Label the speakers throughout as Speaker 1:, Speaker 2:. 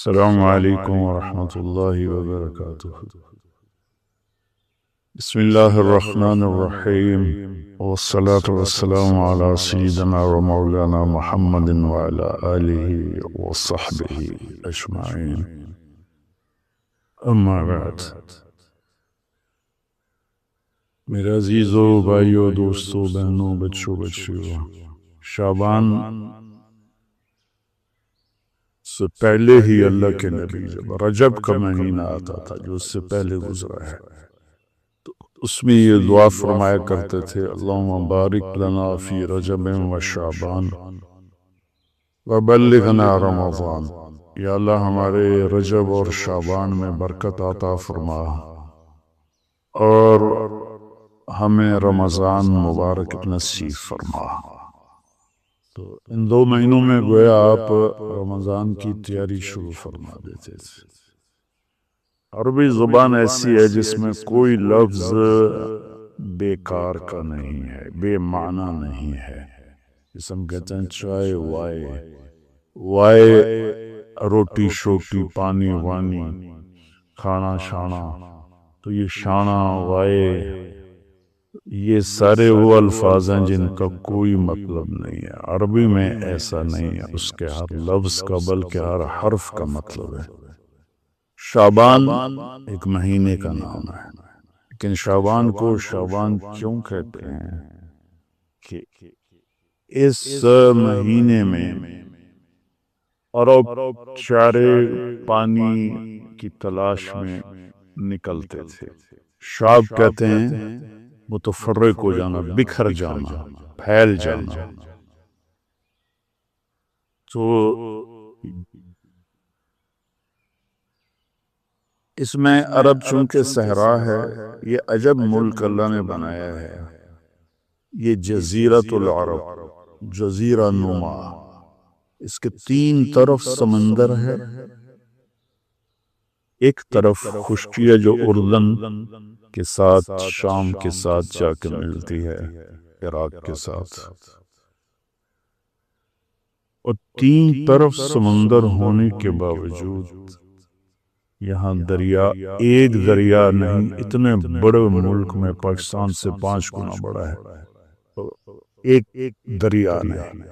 Speaker 1: السلام علیکم ورحمۃ اللہ وبرکاتہ۔ بسم اللہ الرحمن الرحیم، والصلاة والسلام علی سیدنا و مولانا محمد وعلی آلہ وصحبہ اجمعین، اما بعد۔ میرے عزیزو، بھائیو، دوستو، بہنوں، بچوں، بچیوں، شعبان سے پہلے ہی اللہ کے نبی جب رجب کا مہینہ آتا تھا جو اس سے پہلے گزرا ہے، تو اس میں یہ دعا فرمایا کرتے تھے، اللہم بارک لنا فی رجب و شعبان وبلغنا رمضان۔ یا اللہ ہمارے رجب اور شعبان میں برکت عطا فرما اور ہمیں رمضان مبارک نصیب فرما۔ تو ان 2 مہینوں میں گویا آپ رمضان کی تیاری شروع فرما دیتے تھے۔ عربی زبان ایسی ہے جس میں کوئی لفظ بیکار کا نہیں ہے، بے معنی نہیں ہے۔ جس ہم کہتے ہیں چائے وائے، روٹی شوٹی، پانی وانی، کھانا شانا، تو یہ شانا وائے، یہ سارے وہ الفاظ ہیں جن کا کوئی مطلب نہیں ہے۔ عربی میں ایسا نہیں ہے، اس کے ہر لفظ کا بلکہ ہر حرف کا مطلب ہے۔ شعبان ایک مہینے کا نام ہے، لیکن شعبان کو شعبان کیوں کہتے ہیں کہ اس مہینے میں عرب چارے پانی کی تلاش میں نکلتے تھے۔ شعب کہتے ہیں متفرق ہو جانا، بکھر جانا، پھیل جانا۔ تو اس میں عرب چونکہ صحرا ہے، یہ عجب ملک اللہ نے بنایا ہے، یہ جزیرۃ العرب، جزیرہ نما، اس کے 3 طرف سمندر ہے، ایک طرف خشکی ہے جو اردن کے ساتھ، شام کے ساتھ جا کے ملتی ہے، عراق کے ساتھ، اور 3 طرف سمندر ہونے کے باوجود یہاں دریا، ایک دریا نہیں، اتنے بڑے ملک میں پاکستان سے 5 گنا بڑا ہے، ایک دریا نہیں،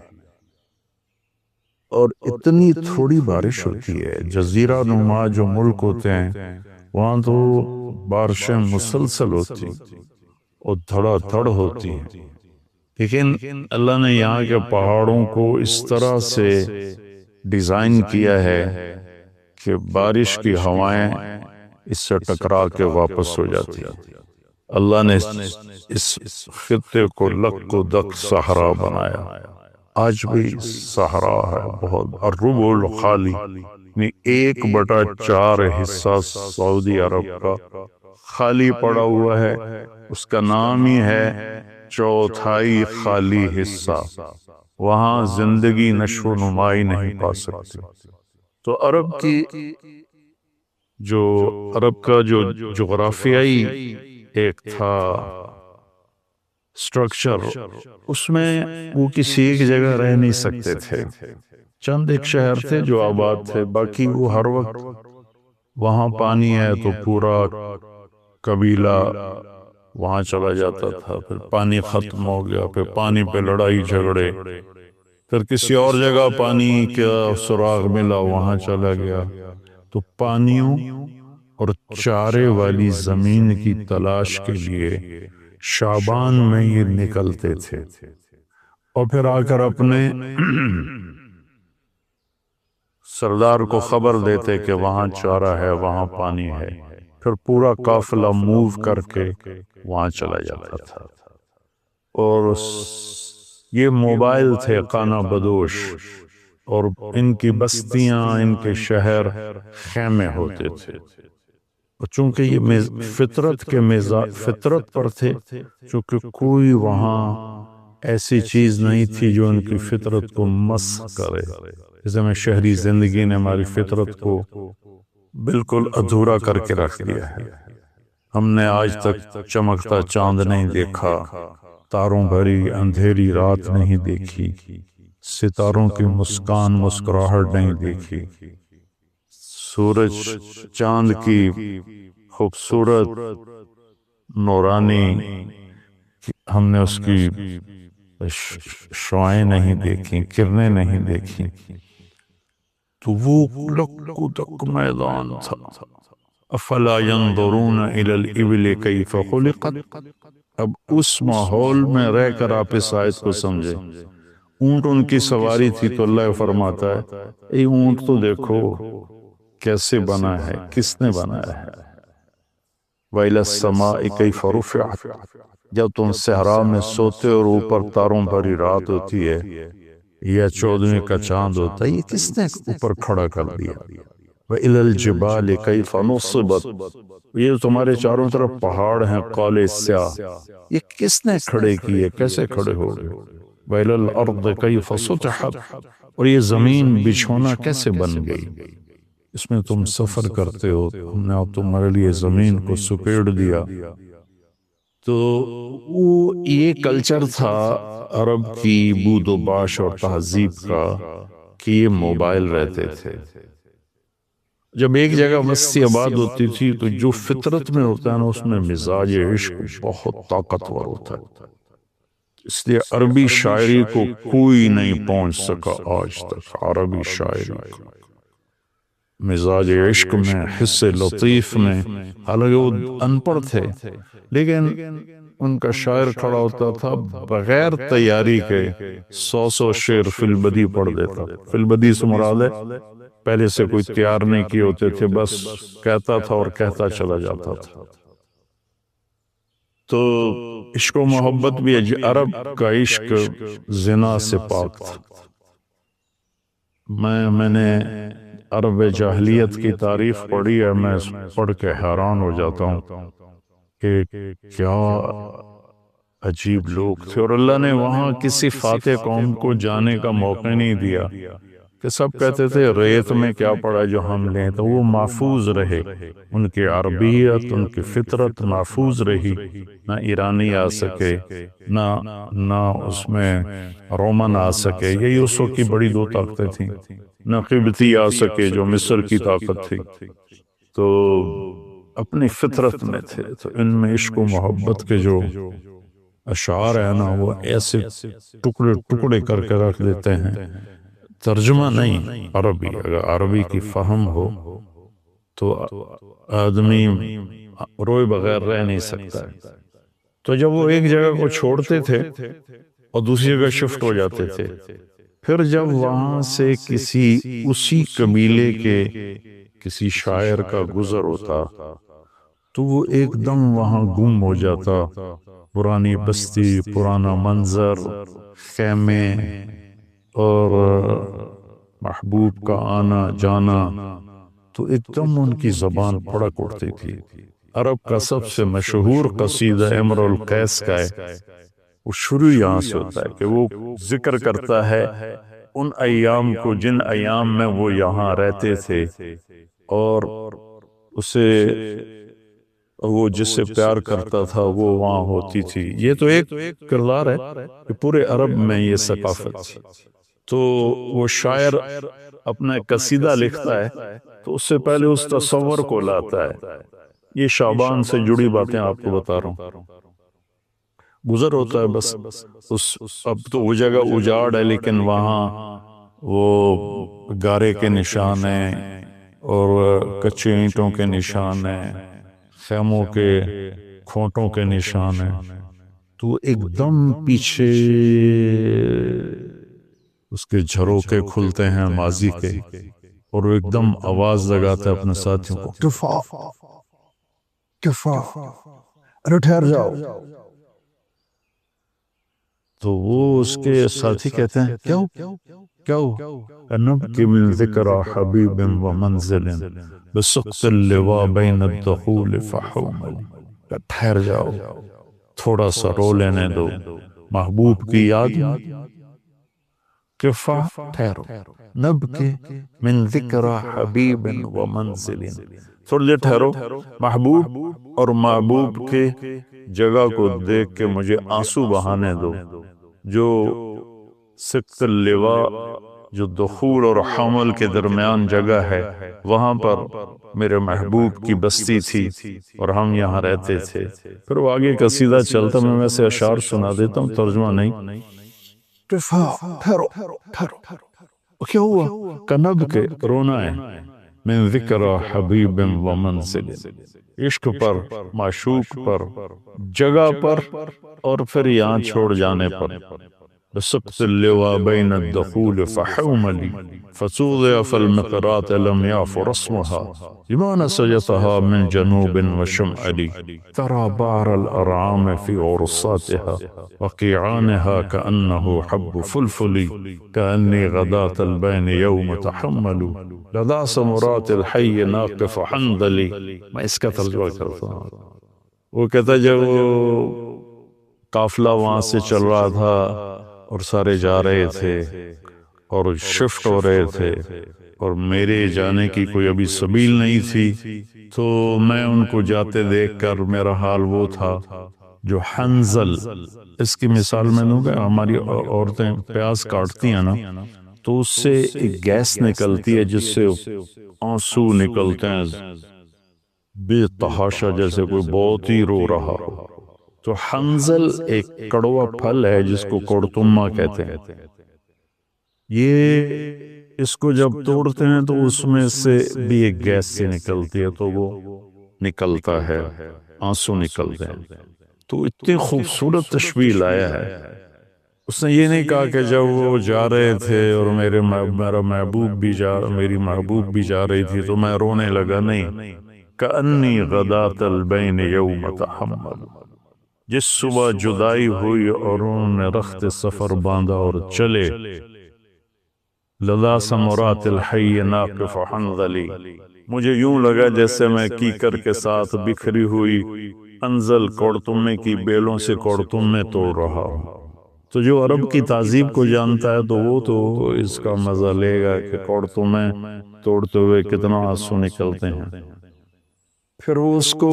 Speaker 1: اور اتنی تھوڑی بارش ہوتی ہے۔ جزیرہ نما جو ملک ہوتے ہیں وہاں تو بارشیں مسلسل ہوتی اور دھڑا دھڑ ہوتی ہیں، لیکن اللہ نے یہاں کے پہاڑوں کو اس طرح سے ڈیزائن کیا ہے کہ بارش کی ہوائیں اس سے ٹکرا کے واپس ہو جاتی ہیں۔ اللہ نے اس خطے کو لک و دک صحرا بنایا، آج بھی صحرا ہے بہت، الربع الخالی، یعنی 1/4 حصہ سعودی عرب کا خالی پڑا ہوا ہے، اس کا نام ہی ہے چوتھائی خالی حصہ، وہاں زندگی نشو و نمائی نہیں پا سکتی۔ تو عرب کا جو جغرافیائی ایک تھا سٹرکچر، اس میں وہ کسی ایک جگہ رہ نہیں سکتے تھے، چند ایک شہر تھے جو آباد تھے، باقی وہ ہر وقت وہاں پانی ہے تو پورا قبیلہ وہاں چلا جاتا تھا، پھر پانی ختم ہو گیا، پھر پانی پہ لڑائی جھگڑے، پھر کسی اور جگہ پانی کا سراغ ملا وہاں چلا گیا۔ تو پانیوں اور چارے والی زمین کی تلاش کے لیے شعبان میں یہ نکلتے تھے، اور پھر آ کر اپنے سردار کو خبر دیتے کہ وہاں چارہ ہے، وہاں پانی ہے، پھر پورا قافلہ موو کر کے وہاں چلا جاتا تھا۔ اور یہ موبائل تھے خانہ بدوش، اور ان کی بستیاں، ان کے شہر خیمے ہوتے تھے، اور چونکہ یہ فطرت پر تھے، چونکہ کوئی وہاں ایسی چیز نہیں تھی جو ان کی فطرت کو مس کرے، جیسے میں شہری زندگی نے ہماری فطرت کو بالکل ادھورا کر کے رکھ دیا ہے۔ ہم نے آج تک چمکتا چاند نہیں دیکھا، تاروں بھری اندھیری رات نہیں دیکھی، ستاروں کی مسکراہٹ نہیں دیکھی، سورج چاند کی خوبصورت نورانی ہم نے اس کی شعائیں نہیں دیکھی، کرنیں نہیں دیکھی، تو وہ لکو تک میدان تھا۔ افلا ينظرون الى الابل کیف خلقت۔ اب اس ماحول میں رہ کر آپ اس آیت کو سمجھیں۔ اونٹ ان کی سواری تھی تو اللہ فرماتا ہے اے اونٹ تو دیکھو کیسے بنا ہے، کس نے بنایا ہے۔ وَإِلَى السَّمَاءِ كَيْفَ رُفِعَتْ۔ جب تم صحرا میں سوتے اور اوپر تاروں بھری رات ہوتی ہے یا 14ویں کا چاند ہوتا ہے، یہ کس نے اوپر کھڑا کر دیا؟ وَإِلَى الْجِبَالِ كَيْفَ نُصِبَتْ۔ یہ تمہارے چاروں طرف پہاڑ ہیں قالِ سیاہ، یہ کس نے کھڑے کیے، کیسے کھڑے ہو گئے؟ وَإِلَى الْأَرْضِ كَيْفَ سُطِحَتْ۔ اور یہ زمین بچھونا کیسے بن گئی؟ اس میں تم سفر کرتے ہو، ہم نے اب تمہارے لیے زمین کو سکیڑ دیا۔ تو وہ یہ کلچر تھا عرب کی بود و باش اور تہذیب کا کہ یہ موبائل رہتے تھے۔ جب ایک جگہ وسیع آباد ہوتی تھی تو جو فطرت میں ہوتا ہے نا، اس میں مزاج عشق بہت طاقتور ہوتا ہے۔ اس لیے عربی شاعری کو کوئی نہیں پہنچ سکا آج تک۔ عربی شاعری کو مزاج عشق میں، حس لطیف میں، حالانکہ وہ ان پڑھ تھے لیکن ان کا شاعر کھڑا ہوتا تھا بغیر تیاری کے 100 شعر فی البدی پڑھ دیتا۔ فی البدی سے مراد ہے پہلے سے کوئی تیار نہیں کیے ہوتے تھے، بس کہتا تھا اور کہتا چلا جاتا تھا۔ تو عشق و محبت بھی عرب کا عشق زنا سے پاک تھا۔ میں نے عرب جاہلیت کی تاریخ پڑھی ہے، میں پڑھ کے حیران ہو جاتا ہوں کہ کیا عجیب لوگ تھے، اور اللہ نے وہاں کسی فاتح قوم کو جانے کا موقع نہیں دیا کہ سب کہتے تھے ریت میں کیا پڑا جو ہم لیں، تو وہ محفوظ رہے، ان کی عربیت، ان کی فطرت محفوظ رہی، نہ ایرانی آ سکے، نہ اس میں رومن آ سکے، یہی اس وقت کی بڑی دو طاقتیں تھیں، نہ قبطی آ سکے جو مصر کی طاقت تھی، تو اپنی فطرت میں تھے۔ تو ان میں عشق و محبت کے جو اشعار ہیں نا، وہ ایسے ٹکڑے ٹکڑے کر کے رکھ دیتے ہیں، ترجمہ نہیں عربی۔ اگر عربی کی فہم ہو تو آدمی روئے بغیر رہ نہیں سکتا ہے۔ تو جب وہ ایک جگہ کو چھوڑتے تھے اور دوسری جگہ شفٹ ہو جاتے تھے، پھر جب وہاں سے کسی اسی قبیلے کے کسی شاعر کا گزر ہوتا تو وہ ایک دم وہاں گم ہو جاتا، پرانی بستی، پرانا منظر، خیمے اور محبوب کا آنا جانا، تو ایک دم ان کی زبان پھڑک اٹھتی تھی۔ عرب کا سب سے مشہور قصیدہ امرؤ القیس کا ہے، وہ شروع یہاں سے ہوتا ہے کہ وہ ذکر کرتا ہے ان ایام کو جن ایام میں وہ یہاں رہتے تھے، اور اسے وہ جس سے پیار کرتا تھا وہ وہاں ہوتی تھی۔ یہ تو ایک کردار ہے کہ پورے عرب میں یہ ثقافت تھی۔ تو وہ شاعر اپنا قصیدہ لکھتا ہے تو اس سے پہلے اس تصور کو لاتا ہے۔ یہ شعبان سے جڑی باتیں آپ کو بتا رہا ہوں۔ گزر ہوتا ہے بس اب تو وہ جگہ اجاڑ ہے، لیکن وہاں وہ گارے کے نشان ہیں اور کچے اینٹوں کے نشان ہیں، خیموں کے کھوٹوں کے نشان ہیں۔ تو ایک دم پیچھے اس کے جھروکے کھلتے ہیں ماضی کے، اور وہ ایک دم آواز لگاتا ہے اپنے ساتھیوں کو، کفا کفا، ارے ٹھہر جاؤ۔ تو وہ اس کے ساتھی کہتے ہیں کیوں نبکی من ذکر حبیب و منزل بسقط اللواء بین الدخول فحومل۔ ٹھہر جاؤ، تھوڑا سا رو لینے دو محبوب کی یاد میں، کفا ٹھہرو، نبکی من ذکر حبیب و منزل، تھوڑی دیر ٹھہرو، محبوب اور محبوب کے جگہ کو دیکھ کے مجھے آنسو بہانے دو۔ جو سقط اللواء جو دخول اور حمل کے درمیان جگہ ہے، وہاں پر میرے محبوب کی بستی تھی اور ہم یہاں رہتے تھے. پھر وہ آگے قصیدہ چلتا، میں ویسے اشعار سنا دیتا ہوں، ترجمہ نہیں. ٹھہرو کیا ہوا؟ کنب کے رونا ہے. من ذکر حبیب و منزل، عشق پر، معشوق پر، جگہ پر، اور پھر یہاں چھوڑ جانے پر. بسقط اللواء بين الدخول فحوملي فسوضع فالمقرات لم يعف رسمها لما نسجتها من جنوب وشمالي ترى بار الأرعام في عرصاتها وقيعانها كأنه حب فلفلي كأني غداة البين يوم تحمل لدى سمرات الحي ناقف حنظلي. میں اس کا ترجمہ کرتا ہوں. وہ کہتا جب قافلہ وہاں سے چل رہا تھا اور سارے جا رہے تھے اور شفٹ ہو رہے تھے اور میرے جانے کی کوئی ابھی سبیل نہیں تھی، تو میں ان کو جاتے دیکھ کر میرا حال وہ تھا جو حنظل. اس کی مثال میں دوں گا، ہماری عورتیں پیاز کاٹتی ہیں نا تو اس سے ایک گیس نکلتی ہے جس سے آنسو نکلتے ہیں بے تحاشا، جیسے کوئی بہت ہی رو رہا ہو. تو حنظل ایک کڑوا پھل ہے جس کو کڑتما کہتے ہیں. یہ اس کو جب توڑتے ہیں تو اس میں سے بھی ایک گیس سے نکلتی ہے، تو وہ نکلتا ہے، آنسو نکلتے ہیں. تو اتنی خوبصورت تشبیہ لایا ہے. اس نے یہ نہیں کہا کہ جب وہ جا رہے تھے اور میرا محبوب بھی میری محبوب بھی جا رہی تھی تو میں رونے لگا. نہیں، کأنی غداة البین یوم تحمل، جس صبح جدائی ہوئی اور انہوں نے رخت سفر باندھا اور چلے. لدا سمرات الحی ناقف حنظلی، مجھے یوں لگا جیسے میں کیکر کے ساتھ بکھری ہوئی انزل کوڑتمے کی بیلوں سے کوڑتمے توڑ رہا ہوں. تو جو عرب کی تہذیب کو جانتا ہے تو وہ تو اس کا مزہ لے گا کہ کوڑتمے توڑتے ہوئے کتنا آنسو نکلتے ہیں. پھر وہ اس کو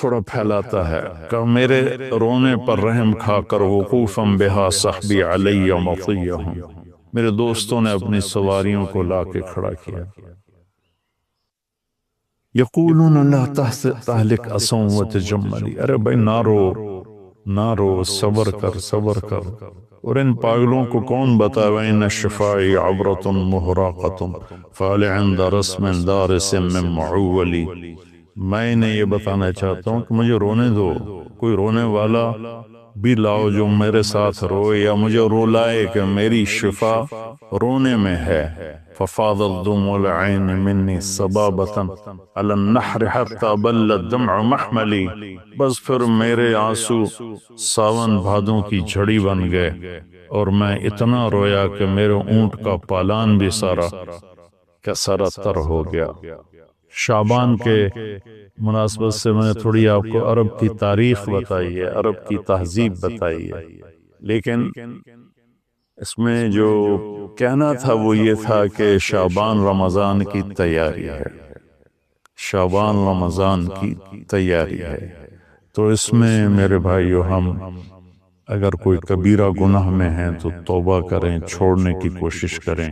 Speaker 1: تھوڑا پھیلاتا ہے کہ میرے رونے پر رحم کھا کر وقوفاً بہا صحبی علی مطیہم، میرے دوستوں نے اپنی سواریوں کو لا کے کھڑا کیا. یقولون لا تہلک اسوں وتجملی، ارے بھائی نہ رو، صبر کر. اور ان پاگلوں کو کون بتاوے ان الشفاء عبرۃ محراقۃ فعل عند رسم دارس من معولی. میں نے یہ بتانا چاہتا ہوں کہ مجھے رونے دو، کوئی رونے والا بھی لاؤ جو میرے ساتھ روئے یا مجھے رولائے کہ میری شفا رونے میں ہے. ففاضت دموع العین منی صبابۃ علی النحر حتی بل الدمع محملی، بس پھر میرے آنسو ساون بھادوں کی جھڑی بن گئے اور میں اتنا رویا کہ میرے اونٹ کا پالان بھی سارا کا سارا تر ہو گیا. شعبان کے مناسبت سے میں نے تھوڑی آپ کو عرب کی تاریخ بتائی ہے، عرب کی تہذیب بتائی ہے، لیکن اس میں جو کہنا تھا وہ یہ تھا کہ شعبان رمضان کی تیاری ہے، شعبان رمضان کی تیاری ہے. تو اس میں میرے بھائیو ہم اگر کوئی کبیرہ گناہ میں ہیں تو توبہ کریں، چھوڑنے کی کوشش کریں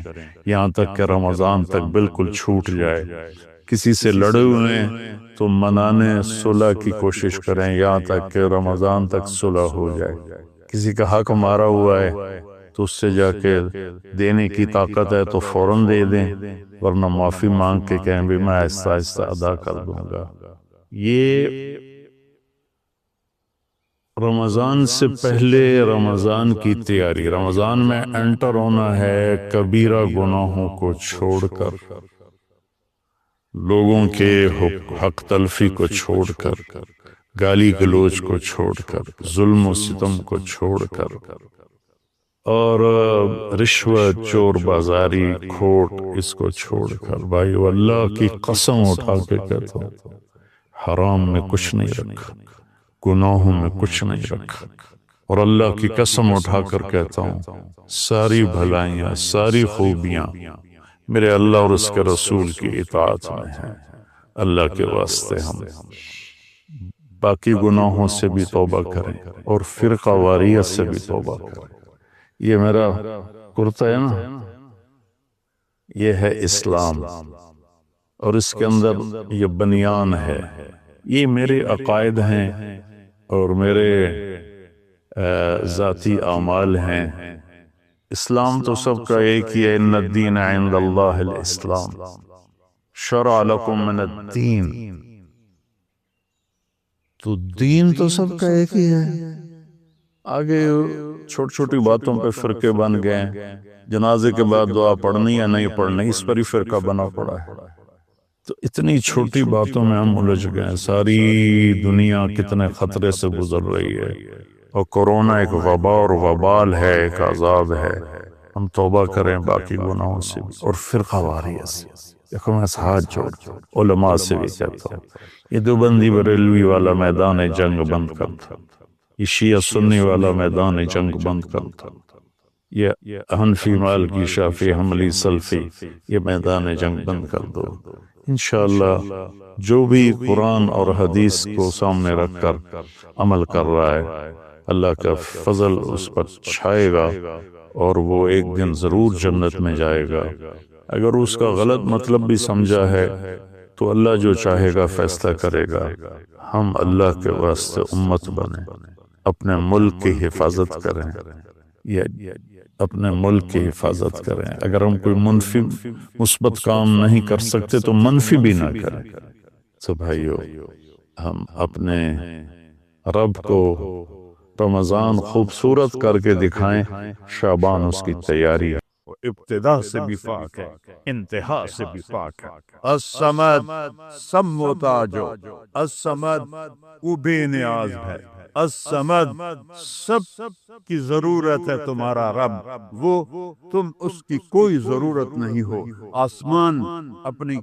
Speaker 1: یہاں تک کہ رمضان تک بالکل چھوٹ جائے. کسی سے لڑے ہوئے ہیں تو منانے صلح کی کوشش کریں یہاں تک کہ رمضان تک صلح ہو جائے. کسی کا حق مارا ہوا ہے تو اس سے جا کے دینے کی طاقت ہے تو فوراً دے دیں، ورنہ معافی مانگ کے کہیں بھی میں آہستہ آہستہ ادا کر دوں گا. یہ رمضان سے پہلے رمضان کی تیاری، رمضان میں انٹر ہونا ہے کبیرہ گناہوں کو چھوڑ کر، لوگوں کے حق تلفی کو چھوڑ کر، گالی گلوچ کو چھوڑ کر، ظلم و ستم کو چھوڑ کر، اور رشوت، چور بازاری، کھوٹ، اس کو چھوڑ کر. بھائی اللہ کی قسم اٹھا کے کہتا ہوں حرام میں کچھ نہیں رکھا، گناہوں میں کچھ نہیں رکھا، اور اللہ کی قسم اٹھا کر کہتا ہوں ساری بھلائیاں، ساری خوبیاں میرے اللہ اور اس کے رسول کی اطاعت میں ہیں. اللہ کے واسطے ہم باقی گناہوں سے بھی توبہ کریں اور فرقہ واریت سے بھی توبہ کریں. یہ میرا کرتا ہے نا، یہ ہے اسلام. اور اس کے اندر یہ بنیان ہے، یہ میرے عقائد ہیں اور میرے ذاتی اعمال ہیں۔ اسلام تو سب کا ایک ہی ہے، ان الدین عند اللہ الاسلام، شرع لکم من الدین، تو دین تو سب کا ایک ہی ہے۔ آگے چھوٹی چھوٹی باتوں پہ فرقے بن گئے، جنازے کے بعد دعا پڑھنی یا نہیں پڑھنی، اس پر ہی فرقہ بنا پڑا ہے۔ تو اتنی چھوٹی باتوں میں ہم الجھ گئے، ساری دنیا کتنے خطرے سے گزر رہی ہے، اور کورونا ایک وبا اور وبال ہے، ایک عذاب ہے۔ ہم توبہ کریں باقی گناہوں سے بھی، اور فرقہ واریت سے۔ دیکھو میں ہاتھ جوڑ علماء سے بھی کہتا ہوں، یہ دیوبندی بریلوی والا میدان جنگ بند کر دو، یہ شیعہ سنی والا میدان جنگ بند کر دو، یہ حنفی مالکی شافعی حنبلی سلفی یہ میدان جنگ بند کر دو۔ انشاءاللہ جو بھی قرآن اور حدیث کو سامنے رکھ کر عمل کر رہا ہے، اللہ کا فضل اس پر چھائے گا، اور وہ ایک دن ضرور جنت میں جائے گا۔ اگر اس کا غلط مطلب بھی سمجھا ہے تو اللہ جو چاہے گا فیصلہ کرے گا۔ ہم اللہ کے واسطے امت بنیں، اپنے ملک کی حفاظت کریں، یا اپنے ملک کی حفاظت کریں۔ اگر ہم کوئی منفی مثبت کام نہیں کر سکتے تو منفی بھی نہ کریں۔ تو بھائیو، ہم اپنے رب کو رمضان خوبصورت کر کے دکھائیں، شعبان اس کی تیاری ہے، ابتدا سے بھی پاک ہے، انتہا سے بھی پاک ہے۔ الصمد سموتاجو، الصمد وہ بے نیاز ہے، الصمد سب کی ضرورت ہے تمہارا رب، وہ تم اس کی کوئی ضرورت نہیں ہو۔ آسمان اپنی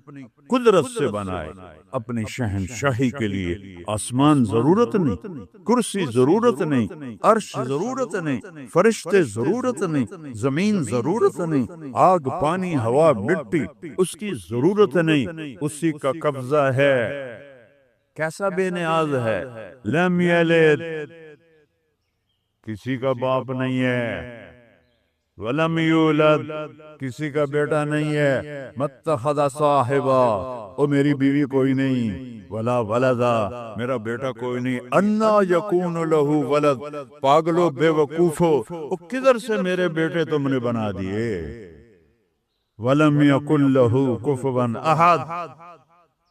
Speaker 1: قدرت سے بنائے، اپنی شہنشاہی کے لیے آسمان ضرورت نہیں، کرسی ضرورت نہیں، عرش ضرورت نہیں، فرشتے ضرورت نہیں، زمین ضرورت نہیں، آگ پانی ہوا مٹی اس کی ضرورت نہیں، اسی کا قبضہ ہے۔ کیسا بے نیاز ہے، لم یلد، کسی کا باپ نہیں ہے، ولم یولد، کسی کا بیٹا نہیں ہے، متخذ صاحبا، او میری بیوی کوئی نہیں، ولا ولدا، میرا بیٹا کوئی نہیں، انا یکون لہ ولد، پاگلو بے وقوفو، او کدھر سے میرے بیٹے تم نے بنا دیے، ولم یکن لہ کفوا احد،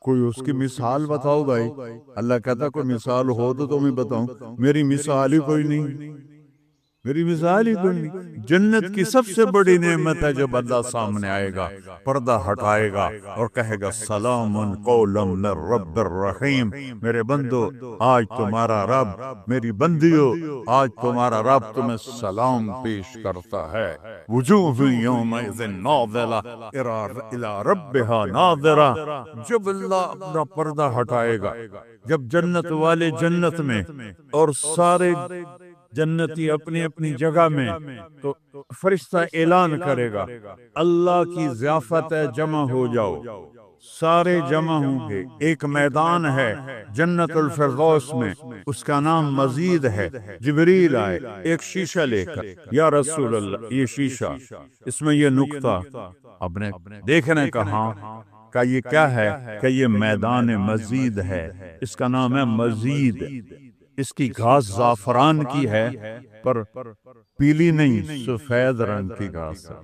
Speaker 1: کوئی اس کی مثال بتاؤ بھائی۔ اللہ کہتا کوئی مثال ہو تو تمہیں بتاؤں، میری مثال ہی کوئی نہیں، میری مثال ہی کوئی نہیں۔ جنت کی سب سے بڑی نعمت ہے جب اللہ سامنے آئے گا، پردہ ہٹائے گا اور کہے گا سلام قولا من رب الرحیم، میرے بندو آج تمہارا رب، میری بندیو آج تمہارا رب تمہیں سلام پیش کرتا ہے۔ وجوہ یومئذ ناظرہ الی ربہا ناظرہ، جب اللہ اپنا پردہ ہٹائے گا، جب جنت والے جنت میں اور سارے جنتی اپنی اپنی جگہ میں، تو فرشتہ اعلان کرے گا اللہ کی ضیافت ہے، جمع ہو جاؤ، سارے جمع ہوں گے۔ ایک میدان ہے جنت الفردوس میں، اس کا نام مزید ہے۔ جبریل آئے ایک شیشہ لے کر، یا رسول اللہ یہ شیشہ، اس میں یہ نقطہ، اب نے دیکھنے کہاں کہ یہ کیا ہے، کہ یہ میدان مزید ہے، اس کا نام ہے مزید۔ اس کی گھاس زعفران کی ہے پر پیلی نہیں، سفید رنگ کی گھاس ہے،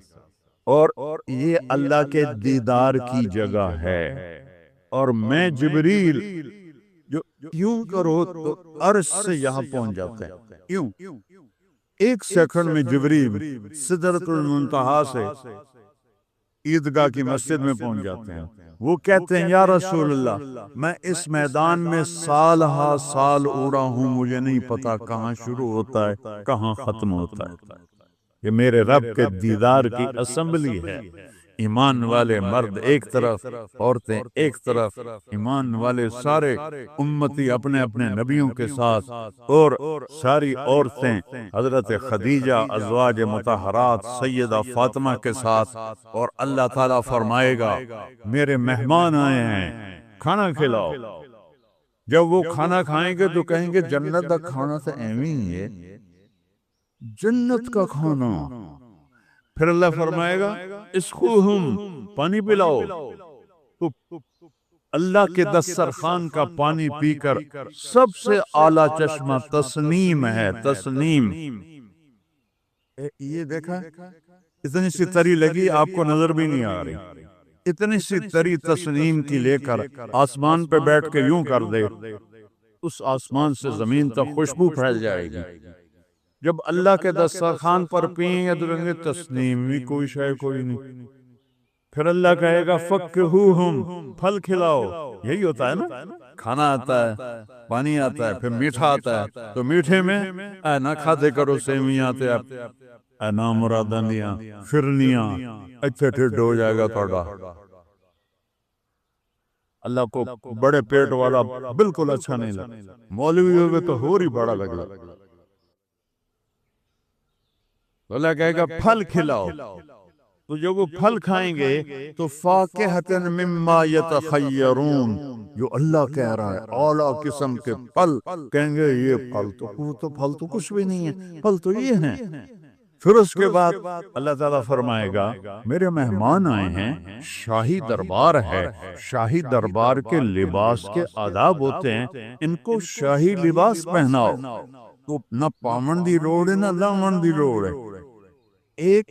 Speaker 1: اور یہ اللہ کے دیدار کی جگہ ہے۔ اور میں جبریل جو یوں کرو تو عرش سے یہاں پہنچ جاتے ہیں، یوں ایک سیکنڈ میں جبریل سدرۃ المنتہا سے عیدگاہ کی مسجد میں پہنچ جاتے ہیں۔ وہ کہتے ہیں یا رسول اللہ میں اس میدان میں سال ہا سال اڑا ہوں، مجھے نہیں پتا کہاں شروع ہوتا ہے کہاں ختم ہوتا ہے۔ یہ میرے رب کے دیدار کی اسمبلی ہے۔ ایمان والے مرد ایک طرف، عورتیں ایک طرف، ایمان والے سارے امتی اپنے اپنے نبیوں کے ساتھ، اور ساری عورتیں حضرت خدیجہ ازواج مطہرات سیدہ فاطمہ کے ساتھ، اور اللہ تعالیٰ فرمائے گا میرے مہمان آئے ہیں کھانا کھلاؤ۔ جب وہ کھانا کھائیں گے تو کہیں گے جنت کا کھانا تو ایویں ہی ہے، جنت کا کھانا۔ پھر اللہ فرمائے گا اسقوہم، پانی پلاؤ۔ اللہ کے دسترخوان کا پانی پی کر سب سے اعلیٰ چشمہ تسنیم ہے، تسنیم۔ یہ دیکھا، اتنی سی تری لگی آپ کو نظر بھی نہیں آ رہی، اتنی سی تری تسنیم کی لے کر آسمان پہ بیٹھ کے یوں کر دے، اس آسمان سے زمین تک خوشبو پھیل جائے گی۔ جب اللہ کے دسترخوان پر پئیں گے تو کہیں گے تسنیم بھی کوئی شے کوئی نہیں۔ پھر اللہ کہے گا فکہوہم، پھل کھلاؤ۔ یہی ہوتا ہے نا، کھانا آتا ہے، پانی آتا ہے، پھر میٹھا آتا ہے، تو میٹھے میں اے نہ کھاتے کرو سیویاں تے اے نا مراداں دیاں فرنیاں، اتھے ٹھڈ ہو جائے گا تھوڑا۔ اللہ کو بڑے پیٹ والا بالکل اچھا نہیں لگتا، مولوی ہوگے تو اور ہی بڑا لگے۔ اللہ کہے گا پھل کھلاؤ، تو جب وہ پھل کھائیں گے تو فاکہۃ مما یتخیرون، جو اللہ کہہ رہا ہے اعلیٰ قسم کے پھل، کہیں گے یہ پھل تو کچھ بھی نہیں ہے، پھل تو یہ ہیں۔ پھر اس کے بعد اللہ تعالیٰ فرمائے گا میرے مہمان آئے ہیں، شاہی دربار ہے، شاہی دربار کے لباس کے آداب ہوتے ہیں، ان کو شاہی لباس پہناؤ۔ تو نہ پامن دی لوڑ ہے نہ دامن دی لوڑ ہے، ایک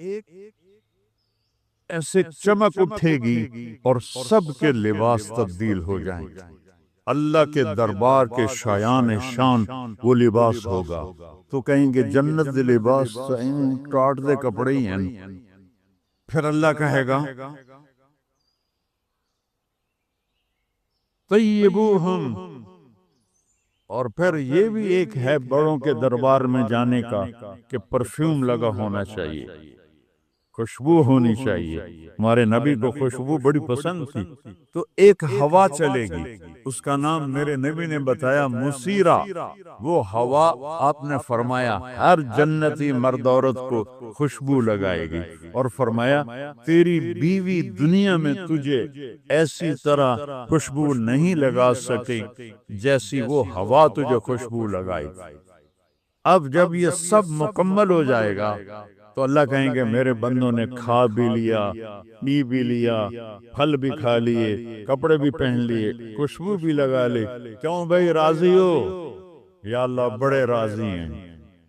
Speaker 1: ایسے چمک اٹھے گی اور سب کے لباس تبدیل ہو جائیں گے۔ اللہ کے دربار کے شایان شان وہ لباس ہوگا، تو کہیں گے جنت دے لباس ٹاٹ دے کپڑے ہی ہیں۔ پھر اللہ کہے گا طیبوہم، اور پھر یہ بھی ایک ہے بڑوں کے دربار میں جانے کا کہ پرفیوم لگا ہونا چاہیے، خوشبو ہونی چاہیے۔ ہمارے نبی کو خوشبو بڑی پسند تھی، تو ایک ہوا چلے گی، اس کا نام میرے نبی نے بتایا مسیرہ۔ وہ ہوا آپ نے فرمایا ہر جنتی مرد عورت کو خوشبو لگائے گی، اور فرمایا تیری بیوی دنیا میں تجھے ایسی طرح خوشبو نہیں لگا سکے جیسی وہ ہوا تجھے خوشبو لگائے گی۔ اب جب یہ سب مکمل ہو جائے گا تو اللہ کہیں گے میرے بندوں نے کھا بھی لیا، پی بھی لیا، پھل بھی کھا لیے، کپڑے بھی پہن لیے، خوشبو بھی لگا لی، کیوں بھائی راضی ہو؟ یا اللہ بڑے راضی ہیں،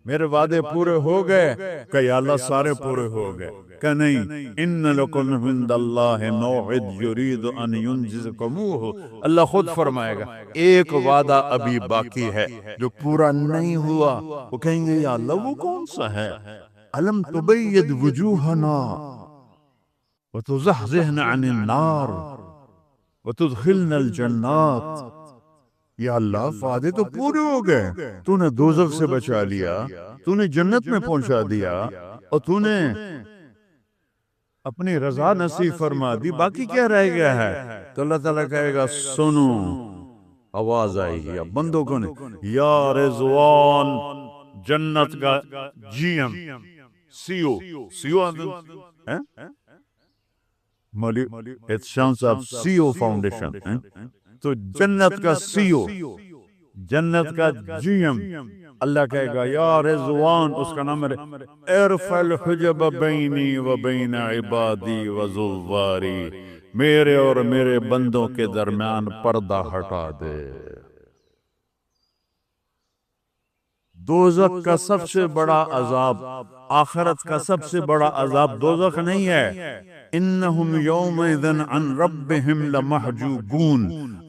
Speaker 1: میرے وعدے پورے ہو گئے کہ یا اللہ سارے پورے ہو گئے کہ نہیں؟ ان لکم عند اللہ موعد یرید ان ینجزکموہ، اللہ خود فرمائے گا ایک وعدہ ابھی باقی ہے جو پورا نہیں ہوا۔ وہ کہیں گے یا اللہ وہ کون سا ہے؟ أَلَمْ تُبَيِّدْ وُجُوهَنَا وَتُزَحْزِحْنَ عَنِ النَّارِ وَتُدْخِلْنَ الْجَنَّاتِ۔ یا اللہ وعدے تو پورے ہو گئے، تو نے دوزخ سے بچا لیا، تو نے جنت میں پہنچا دیا، اور تو نے اپنی رضا نصیب فرما دی، باقی کیا رہ گیا ہے؟ تو اللہ تعالیٰ کہے گا سنو، آواز آئے گی اب بندوں کو نہیں، یا رضوان، جنت کا جی ایم سیو مولی احتشام صاحب سیو فاؤنڈیشن، تو جنت کا سیو، جنت کا جی ایم، اللہ کہے گا یا رضوان، اس کا نام ہے ارفع الحجب بینی و بین عبادی و زواری، میرے اور میرے بندوں کے درمیان پردہ ہٹا دے۔ دوزخ کا سب سے بڑا عذاب، آخرت کا سب سے بڑا عذاب دوزخ نہیں ہے۔ انہم یومئذ عن ربہم لمحجوبون،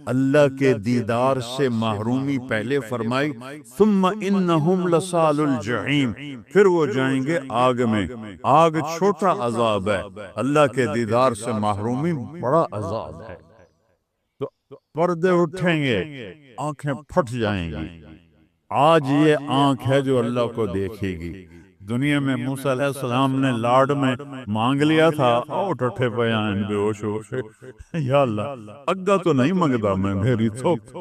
Speaker 1: اللہ کے دیدار سے محرومی پہلے فرمائی، ثم انہم لصال الجحیم، پھر وہ جائیں گے آگ میں۔ آگ چھوٹا عذاب ہے، اللہ کے دیدار سے محرومی بڑا عذاب ہے۔ تو پردے اٹھیں گے، آنکھیں پھٹ جائیں گی۔ آج یہ آنکھ ہے جو اللہ کو دیکھے گی۔ دنیا میں موسیٰ علیہ السلام نے لاڈ میں مانگ لیا تھا، او ٹھٹھے بیان بے ہوش ہوش، یا اللہ اگا تو نہیں منگدا میں، میری تھوک۔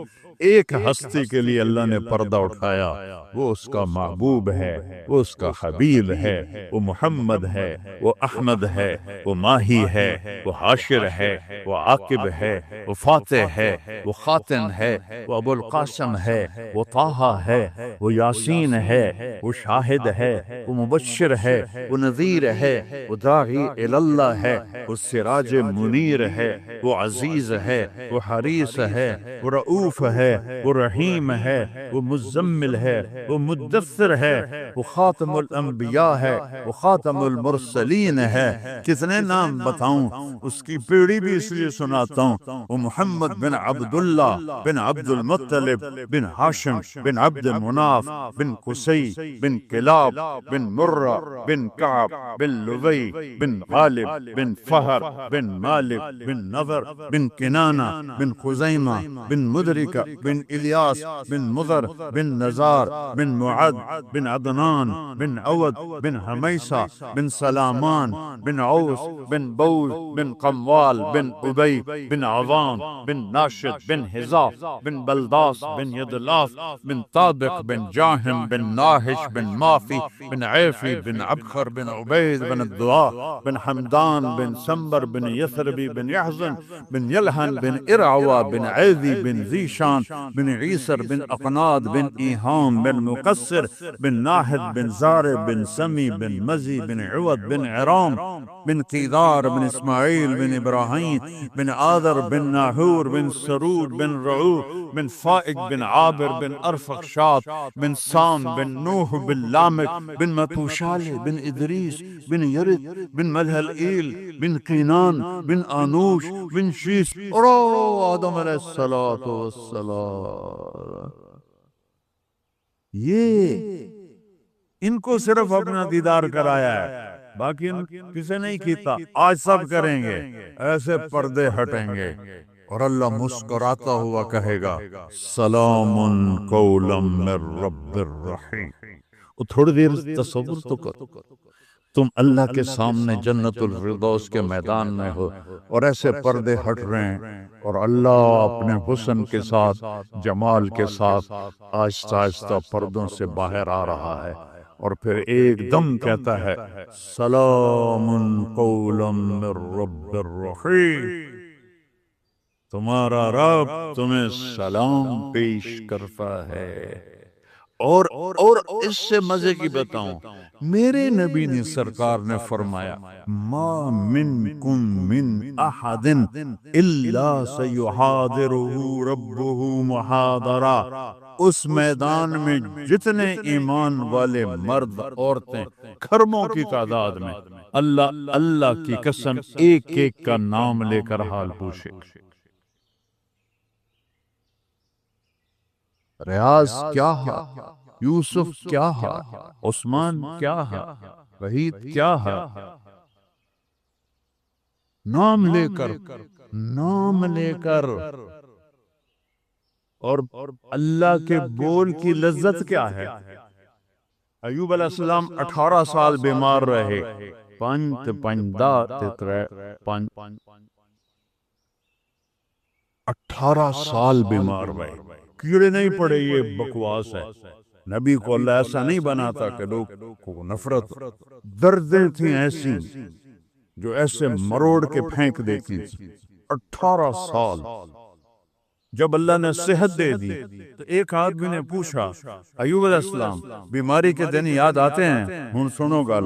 Speaker 1: ایک ہستی کے لیے اللہ نے پردہ اٹھایا، وہ اس کا محبوب ہے، وہ اس کا حبیب ہے، وہ محمد ہے، وہ احمد ہے، وہ ماہی ہے، وہ حاشر ہے، وہ عاقب ہے، وہ فاتح ہے، وہ خاتم ہے، وہ ابو القاسم ہے، وہ طٰہٰ ہے، وہ یاسین ہے، وہ شاہد ہے، وہ مبشر ہے، وہ نذیر ہے، وہ داعی اللہ ہے، وہ سراج منیر ہے، وہ عزیز ہے، وہ حریص ہے، وہ رؤوف ہے، وہ رحیم ہے، وہ مزمل ہے، وہ مدثر ہے، وہ خاتم الانبیاء ہے، وہ خاتم المرسلین ہے۔ کتنے نام بتاؤں، اس کی پیڑھی بھی اس لیے سناتا ہوں۔ وہ محمد بن عبداللہ بن عبد المطلب بن ہاشم بن عبد مناف بن قصی بن کلاب بن مرہ بن کعب بن لبی بن غالب بن فہر بن مالک بن نضر بن کنانہ بن خزیمہ بن مدرکہ بن الیاس بن مضر بن نزار بن معد بن عدنان بن عود بن حمیسہ بن سلامان بن عوس بن بوز بن قموال بن ابی بن عوام بن ناشد بن حزاف بن بلداس بن یدلاف بن طابق بن جاہم بن ناہش بن مافی بن عیفی بن عبخر بن عبید بن الدعاء بن حمدان بن سمبر بن یثربی بن یحزن بن یلحن بن ارعوہ بن عیدی بن ذیشان بن عیسر بن اقناد بن ایہام بن مقصر بن ناحد بن زارب بن سمی بن مزی بن عوض بن عرام بن قیدار بن اسماعیل بن ابراہیم بن آذر بن ناحور بن سرود بن رعو بن فائق بن عابر بن ارفخشاد بن سام بن نوح بن لامک بن متوشال بن ادریس بن یرد بن ملہلئیل بن قینان بن آنوش بن شیس اور آدم علیہ السلام۔ یہ ان کو صرف اپنا دیدار کرایا ہے، باقی کسے نہیں کیتا۔ آج سب کریں گے، ایسے پردے ہٹیں گے اور اللہ مسکراتا ہوا کہے گا سلام قولا من رب الرحیم۔ وہ تھوڑی دیر تصور تو کرو، تم اللہ کے سامنے جنت الفردوس کے میدان میں ہو اور ایسے پردے ہٹ رہے ہیں اور اللہ اپنے حسن کے ساتھ، جمال کے ساتھ آہستہ آہستہ پردوں سے باہر آ رہا ہے، اور پھر ایک دم کہتا ہے سلام قولا من رب الرحیم، تمہارا رب تمہیں سلام پیش کرتا ہے۔ اور اس سے مزے کی بتاؤں، میرے نبی نے سرکار نے فرمایا ما منکم من احد الا سیحاضرہ ربہ محاضرہ، اس میدان میں جتنے ایمان والے مرد عورتیں کھرموں کی تعداد میں، اللہ کی قسم ایک ایک کا نام لے کر حال پوچھے۔ ریاض کیا ہے، یوسف کیا ہے، عثمان کیا ہے، وحید کیا ہے، نام لے کر اور اللہ کے بول کی لذت کیا ہے۔ ایوب علیہ السلام 18 سال بیمار رہے، 18 سال بیمار رہے، کیڑے نہیں پڑے، یہ بکواس ہے۔ نبی کو اللہ ایسا نہیں بناتا کہ لوگ کو نفرت، دردیں تھیں ایسی جو ایسے مروڑ کے پھینک دیتی تھی۔ 18 سال جب اللہ نے صحت دے دی تو ایک آدمی نے پوچھا ایوب علیہ السلام بیماری کے دن یاد آتے ہیں؟ ہن سنو گل،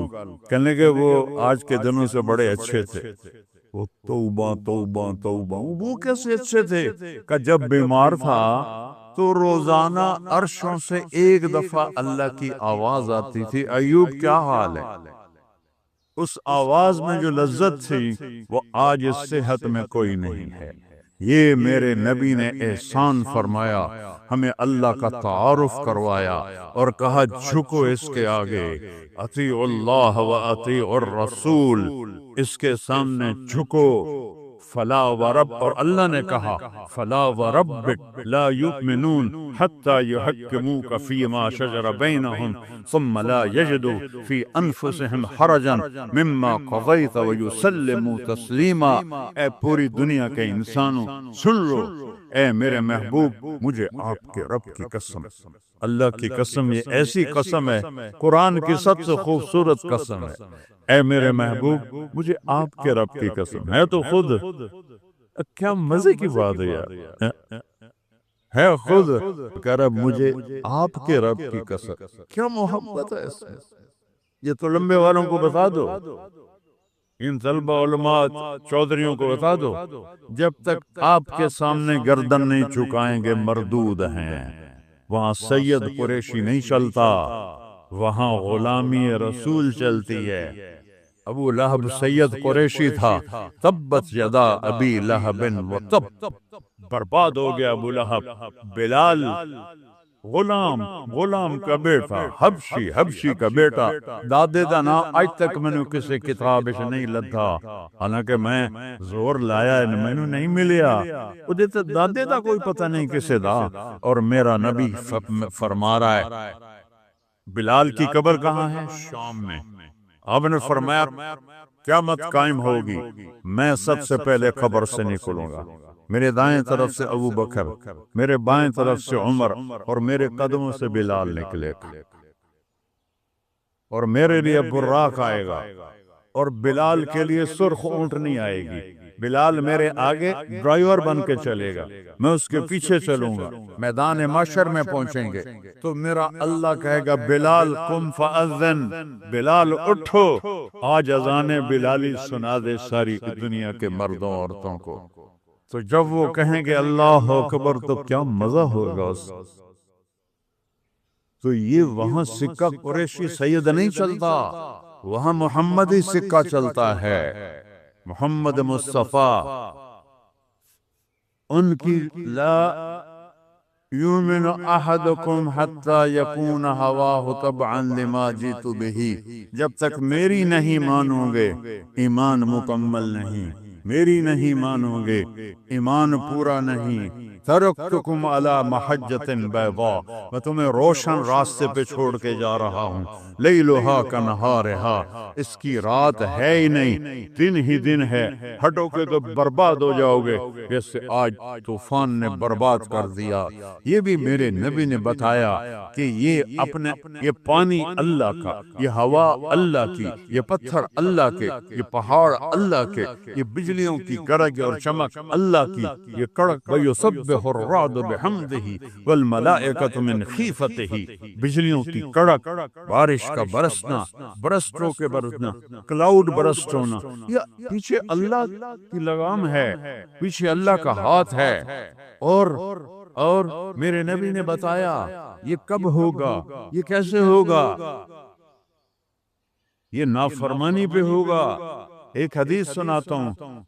Speaker 1: کہنے لگے وہ آج کے دنوں سے بڑے اچھے تھے۔ وہ توبہ توبہ توبہ، وہ کیسے اچھے تھے کہ جب بیمار تھا تو روزانہ عرشوں سے ایک دفعہ اللہ کی آواز آتی تھی ایوب کیا حال ہے۔ اس آواز میں جو لذت تھی وہ آج اس صحت میں کوئی نہیں ہے۔ یہ میرے نبی نے احسان فرمایا، ہمیں اللہ کا تعارف کروایا اور کہا جھکو اس کے آگے، اطیعوا اللہ و اطیعوا الرسول، اس کے سامنے جھکو۔ فلا ورب، اور اللہ نے کہا فلا وربک لا یؤمنون حتی یحکموک فیما شجر بینہم ثم لا یجدوا فی انفسہم حرجا مما قضیت ویسلموا تسلیما۔ اے پوری دنیا کے انسانوں سن لو، اے میرے محبوب، مجھے آپ کے رب کی قسم، اللہ کی قسم، یہ ایسی قسم ہے، قرآن کی سب سے خوبصورت قسم ہے، اے میرے محبوب مجھے آپ کے رب کی قسم ہے، تو خود کیا مزے کی بات ہے یار، ہے خود کہ رب مجھے آپ کے رب کی قسم، کیا محبت ہے اس میں۔ یہ تو لمبے والوں کو بتا دو، ان طلبہ علماء چودھریوں کو بتا دو، جب تک آپ کے سامنے گردن نہیں چکائیں گے مردود ہیں۔ وہاں سید قریشی نہیں چلتا، وہاں غلامی رسول چلتی ہے۔ ابو لہب سید قریشی تھا، تبت یدا ابی لہب وتب، برباد ہو گیا ابو لہب۔ بلال غلام کا بیٹا، حبشی کا بیٹا، دادے دا نا آج تک میں نے کسی کتاب سے نہیں لدھا، حالانکہ میں زور لایا ہے میں نے نہیں ملیا، وہ دیتے دادے دا کوئی پتہ نہیں کسے دا۔ اور میرا نبی فرما رہا ہے بلال کی قبر کہاں ہے؟ شام میں۔ آپ نے فرمایا قیامت قائم ہوگی، میں سب سے پہلے قبر سے نکلوں گا، میرے دائیں طرف سے ابو بکر، میرے بائیں طرف سے عمر، اور میرے قدموں سے بلال نکلے گا، اور میرے لیے براق آئے گا، اور بلال کے لیے سرخ اونٹنی آئے گی۔ بلال میرے آگے ڈرائیور بن کے چلے گا، میں اس کے پیچھے چلوں گا، میدان محشر میں پہنچیں گے تو میرا اللہ کہے گا بلال قم فاذن، بلال اٹھو، آج اذان بلالی سنا دے ساری دنیا کے مردوں عورتوں کو۔ تو جب وہ کہیں گے اللہ اکبر تو کیا مزہ ہوگا اس۔ تو یہ وہاں سکہ قریشی سید نہیں چلتا، وہاں محمدی سکہ چلتا ہے، محمد مصطفیٰ۔ ان کی لا یؤمن احدکم حتی یکون ہواہ تبعا لما جئت بہ، جب تک میری نہیں مانو گے ایمان مکمل نہیں، میری نہیں مانو گے ایمان پورا نہیں۔ ترکتکم علی محجۃ بیضاء، میں تمہیں روشن راستے پہ چھوڑ کے جا رہا ہوں، لیلھا کنہارھا، اس کی رات ہے ہی نہیں، دن ہی دن ہے، ہٹو کے تو برباد ہو جاؤ گے جیسے آج طوفان نے برباد کر دیا۔ یہ بھی میرے نبی نے بتایا کہ یہ پانی اللہ کا، یہ ہوا اللہ کی، یہ پتھر اللہ کے، یہ پہاڑ اللہ کے، یہ بجلیوں کی گرج اور چمک اللہ کی، یہ کڑک وَيُسَبِّحُ الرَّعْدُ بِحَمْدِهِ وَالْمَلَائِكَةُ مِنْ خِيفَتِهِ، بجلیوں کی کڑک، بارش کا برسنا، برسٹوں کے برسنا، کلاؤڈ برسٹ ہونا، یہ پیچھے اللہ کی لگام ہے، پیچھے اللہ کا ہاتھ ہے۔ اور میرے نبی نے بتایا یہ کب ہوگا، یہ کیسے ہوگا، یہ نافرمانی پہ ہوگا۔ ایک حدیث سناتا ہوں،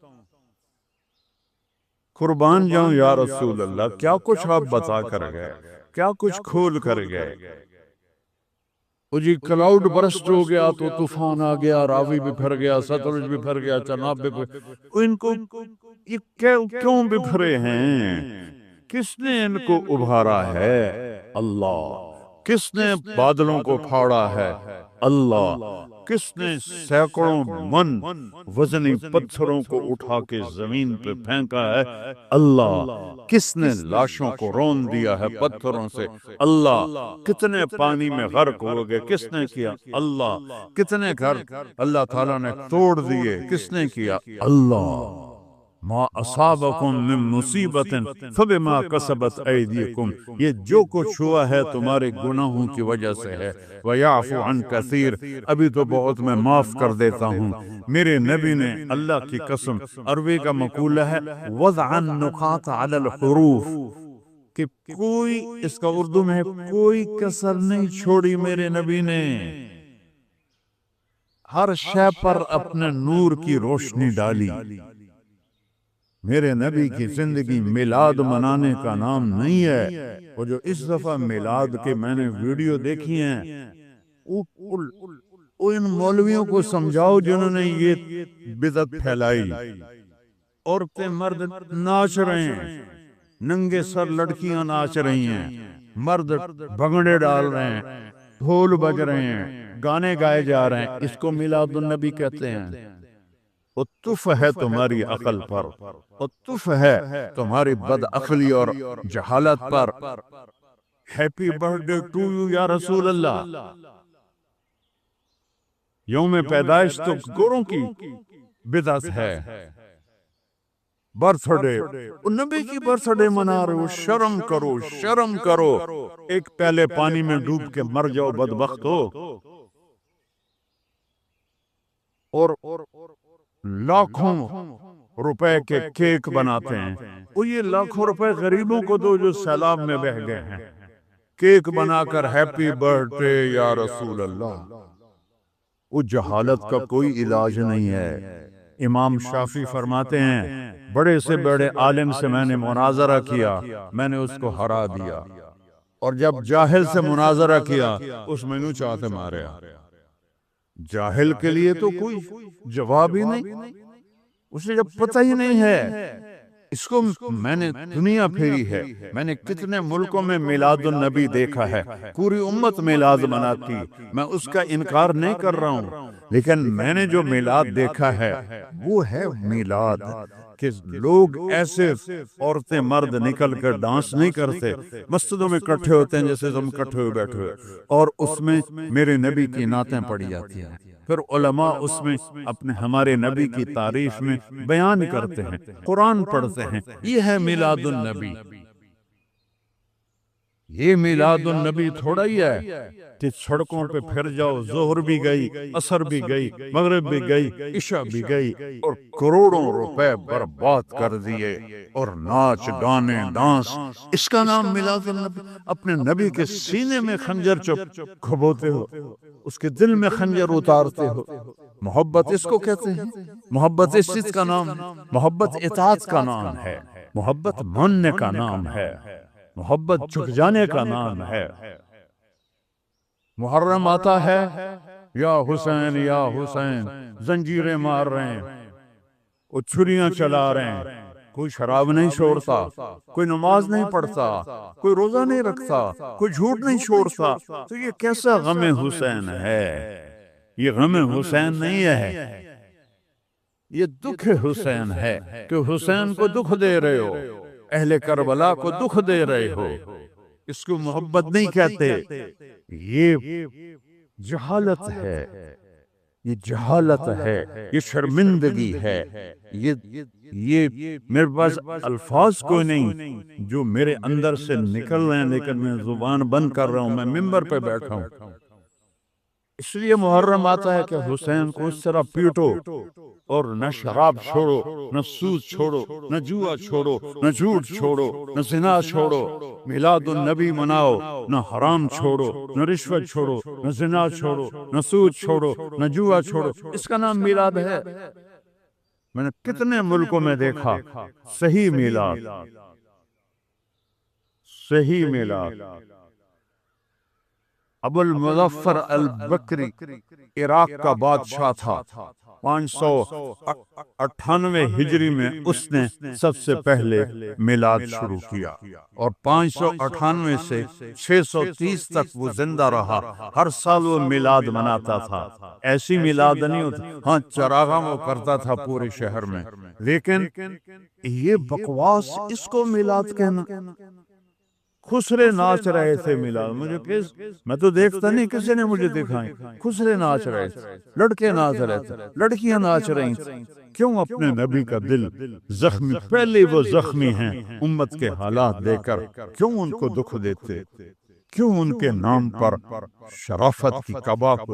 Speaker 1: قربان جاؤں یا رسول اللہ، کیا کچھ آپ بتا کر گئے، کیا کچھ کھول کر گئے۔ جی کلاؤڈ برسٹ ہو گیا تو طوفان آ گیا، راوی بھی پھر گیا، ستلج بھی پھر گیا، چناب بھی پھر، ان کو یہ کیوں بکھرے ہیں؟ کس نے ان کو ابھارا ہے؟ اللہ۔ کس نے بادلوں کو پھاڑا ہے؟ اللہ۔ کس نے سینکڑوں من وزنی پتھروں کو اٹھا کے زمین پہ پھینکا ہے؟ اللہ۔ کس نے لاشوں کو رون دیا ہے پتھروں سے؟ اللہ۔ کتنے پانی میں غرق ہو گئے؟ کس نے کیا؟ اللہ۔ کتنے گھر اللہ تعالیٰ نے توڑ دیے؟ کس نے کیا؟ اللہ۔ ما اصابکم من مصیبت فبما کسبت ایدیکم، یہ جو کچھ ہوا ہے تمہارے گناہوں کی وجہ سے ہے۔ ویعفو عن کثیر، ابھی تو بہت میں معاف کر دیتا ہوں۔ میرے نبی نے اللہ کی قسم، عربی کا مقولہ ہے وضع النقاط علی الحروف، کہ کوئی اس کا اردو میں کوئی کسر نہیں چھوڑی میرے نبی نے، ہر شے پر اپنے نور کی روشنی ڈالی۔ میرے نبی کی زندگی میلاد منانے کا نام نہیں ہے۔ وہ جو اس دفعہ میلاد کے میں نے ویڈیو دیکھی ہیں، ان مولویوں کو سمجھاؤ جنہوں نے یہ بدعت پھیلائی۔ عورتیں مرد ناچ رہے ہیں، ننگے سر لڑکیاں ناچ رہی ہیں، مرد بھنگڑے ڈال رہے ہیں، ڈھول بج رہے ہیں، گانے گائے جا رہے ہیں، اس کو میلاد النبی کہتے ہیں۔ اتف ہے تمہاری عقل پر، اتف ہے تمہاری بد عقلی اور جہالت پر۔ ہیپی برتھ ڈے ٹو یو یا رسول اللہ۔ یوم پیدائش تو گوروں کی بدعت ہے۔ برتھ ڈے، نبی کی برتھ ڈے منا رہے ہو، شرم کرو، شرم کرو۔ ایک پہلے پانی میں ڈوب کے مر جاؤ بدبخت ہو۔ اور لاکھوں روپے کے کیک بناتے ہیں، وہ یہ لاکھوں روپے غریبوں کو دو جو سیلاب میں بہہ گئے ہیں، کیک بنا کر ہیپی برتھ ڈے یا رسول اللہ۔ وہ جہالت کا کوئی علاج نہیں ہے۔ امام شافعی فرماتے ہیں بڑے سے بڑے عالم سے میں نے مناظرہ کیا، میں نے اس کو ہرا دیا، اور جب جاہل سے مناظرہ کیا اس میں نو چاہتے ماریا۔ جاہل کے لیے تو کوئی جواب ہی نہیں، اسے جب پتہ ہی نہیں ہے۔ اس کو میں نے دنیا پھیری ہے، میں نے کتنے ملکوں میں میلاد النبی دیکھا ہے، پوری امت میلاد مناتی، میں اس کا انکار نہیں کر رہا ہوں، لیکن میں نے جو میلاد دیکھا ہے وہ ہے میلاد کہ لوگ ایسے عورتیں مرد نکل کر ڈانس نہیں کرتے، مسجدوں میں اکٹھے ہوتے ہیں جیسے ہم اکٹھے ہوئے بیٹھے ہوئے، اور اس میں میرے نبی کی نعتیں پڑھی جاتی ہیں، پھر علماء اس میں اپنے ہمارے نبی کی تعریف میں بیان کرتے ہیں، قرآن پڑھتے ہیں۔ یہ ہے میلاد النبی۔ یہ میلاد النبی تھوڑا ہی ہے کہ سڑکوں پہ پھر جاؤ، ظہر بھی گئی، عصر بھی گئی، مغرب بھی گئی، عشاء بھی گئی، اور کروڑوں روپے برباد کر دیے، اور ناچ گانے ڈانس، اس کا نام میلاد النبی؟ اپنے نبی کے سینے میں خنجر کھبوتے ہو، اس کے دل میں خنجر اتارتے ہو۔ محبت اس کو کہتے ہیں؟ محبت اس چیز کا نام ہے؟ محبت اطاعت کا نام ہے، محبت ماننے کا نام ہے، محبت جھک جانے کا نام ہے۔ محرم آتا ہے، یا حسین یا حسین، زنجیریں مار رہے ہیں، وہ چھریاں چلا رہے ہیں، کوئی شراب نہیں چھوڑتا، کوئی نماز نہیں پڑھتا، کوئی روزہ نہیں رکھتا، کوئی جھوٹ نہیں چھوڑتا، تو یہ کیسا غم حسین ہے؟ یہ غم حسین نہیں ہے، یہ دکھ حسین ہے کہ حسین کو دکھ دے رہے ہو، اہل کربلا کو دکھ دے رہے ہو، اس کو محبت نہیں کہتے۔ یہ جہالت ہے، یہ جہالت ہے، یہ شرمندگی ہے، یہ میرے پاس الفاظ کوئی نہیں جو میرے اندر سے نکل رہے ہیں، لیکن میں زبان بند کر رہا ہوں، میں ممبر پہ بیٹھا ہوں۔ اس لیے محرم آتا ہے کہ حسین کو اس طرح پیٹو، اور نہ شراب چھوڑو، نہ سود چھوڑو، نہ جوا چھوڑو، نہ جھوٹ چھوڑو، نہ زنا چھوڑو، میلاد النبی مناؤ، نہ حرام چھوڑو، نہ رشوت چھوڑو، نہ زنا چھوڑو، نہ سود چھوڑو، نہ جوا چھوڑو، اس کا نام میلاد ہے۔ میں نے کتنے ملکوں میں دیکھا صحیح میلاد، صحیح میلاد۔ ابو المظفر البکری عراق کا بادشاہ تھا، 598 ہجری میں اس نے سب سے پہلے میلاد شروع کیا، اور 598 سے 630 تک وہ زندہ رہا، ہر سال وہ میلاد مناتا تھا۔ ایسی میلاد نہیں ہوتا، ہاں چراغاں وہ کرتا تھا پورے شہر میں، لیکن یہ بکواس، اس کو میلاد کہنا۔ خسرے ناچ رہے تھے میلاد، مجھے میں تو دیکھتا نہیں، کسی نے مجھے دکھائیں، خسرے ناچ رہے تھے، لڑکے ناچ رہے تھے، لڑکیاں ناچ رہی تھیں۔ کیوں اپنے نبی کا دل زخمی، پہلے وہ زخمی ہیں امت کے حالات دے کر، کیوں ان کو دکھ دیتے؟ کیوں ان کے نام پر شرافت کی کعبہ کو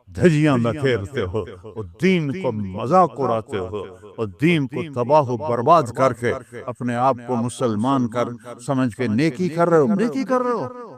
Speaker 1: دھجیاں بکھیرتے ہو، اور دین کو مذاق اڑاتے ہو، اور دین کو تباہ و برباد کر کے اپنے آپ کو مسلمان کر سمجھ کے نیکی کر رہے ہو؟ نیکی کر رہے ہو؟